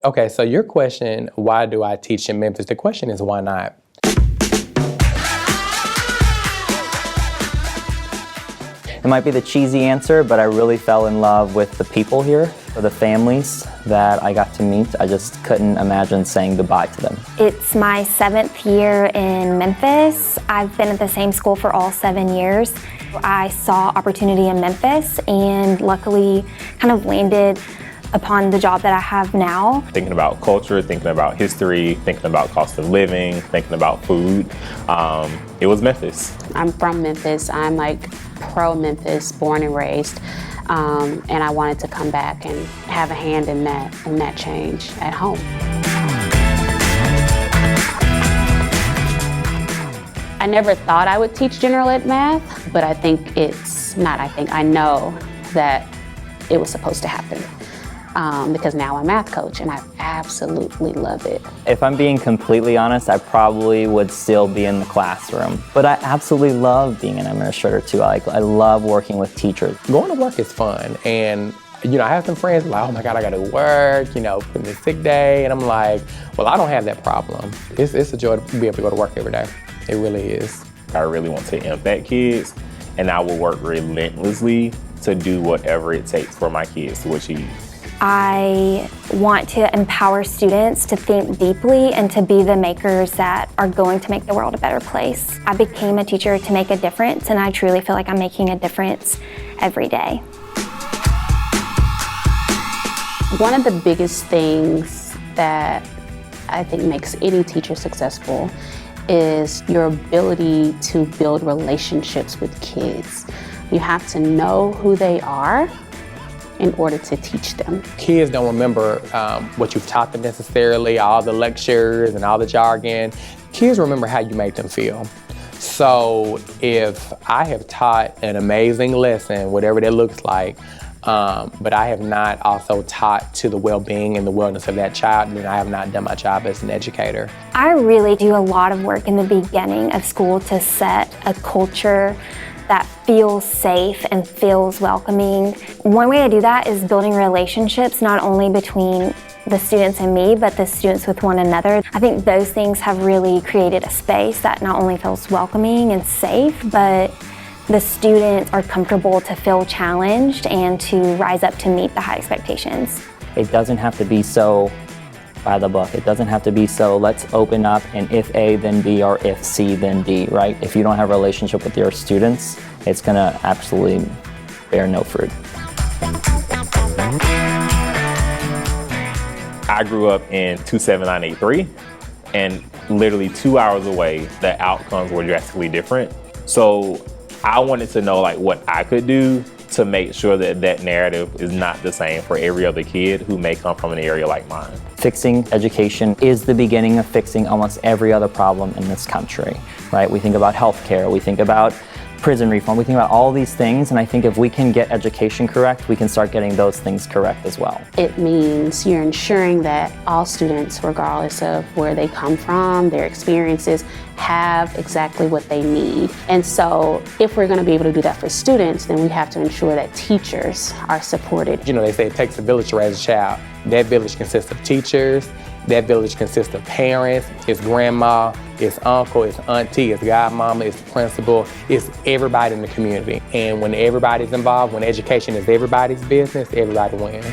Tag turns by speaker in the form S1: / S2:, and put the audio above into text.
S1: Okay, so your question, why do I teach in Memphis? The question is, why not?
S2: It might be the cheesy answer, but I really fell in love with the people here, the families that I got to meet. I just couldn't imagine saying goodbye to them.
S3: It's my 7th year in Memphis. I've been at the same school for all 7 years. I saw opportunity in Memphis and luckily kind of landed upon the job that I have now.
S4: Thinking about culture, thinking about history, thinking about cost of living, thinking about food, it was Memphis.
S5: I'm from Memphis. I'm like pro-Memphis, born and raised, and I wanted to come back and have a hand in that change at home. I never thought I would teach general ed math, but I know that it was supposed to happen. Because now I'm a math coach and I absolutely love it.
S2: If I'm being completely honest, I probably would still be in the classroom. But I absolutely love being an administrator too. I love working with teachers.
S1: Going to work is fun, and I have some friends like, oh my God, I gotta work, put in a sick day, and I'm like, well, I don't have that problem. It's a joy to be able to go to work every day. It really is.
S4: I really want to impact kids, and I will work relentlessly to do whatever it takes for my kids to achieve.
S3: I want to empower students to think deeply and to be the makers that are going to make the world a better place. I became a teacher to make a difference, and I truly feel like I'm making a difference every day.
S5: One of the biggest things that I think makes any teacher successful is your ability to build relationships with kids. You have to know who they are in order to teach them.
S1: Kids don't remember what you've taught them necessarily, all the lectures and all the jargon. Kids remember how you made them feel. So if I have taught an amazing lesson, whatever that looks like, but I have not also taught to the well-being and the wellness of that child, then I have not done my job as an educator.
S3: I really do a lot of work in the beginning of school to set a culture that feels safe and feels welcoming. One way I do that is building relationships, not only between the students and me, but the students with one another. I think those things have really created a space that not only feels welcoming and safe, but the students are comfortable to feel challenged and to rise up to meet the high expectations.
S2: It doesn't have to be so by the book. It doesn't have to be so let's open up and if A then B or if C then D, right? If you don't have a relationship with your students, it's gonna absolutely bear no fruit.
S4: I grew up in 27983, and literally 2 hours away, the outcomes were drastically different. So I wanted to know what I could do to make sure that that narrative is not the same for every other kid who may come from an area like mine.
S2: Fixing education is the beginning of fixing almost every other problem in this country, right? We think about healthcare, we think about prison reform, we think about all these things, and I think if we can get education correct, we can start getting those things correct as well.
S5: It means you're ensuring that all students, regardless of where they come from, their experiences, have exactly what they need. And so if we're going to be able to do that for students, then we have to ensure that teachers are supported.
S1: They say it takes a village to raise a child. That village consists of teachers, that village consists of parents, it's grandma, it's uncle, it's auntie, it's godmama, it's principal, it's everybody in the community. And when everybody's involved, when education is everybody's business, everybody wins.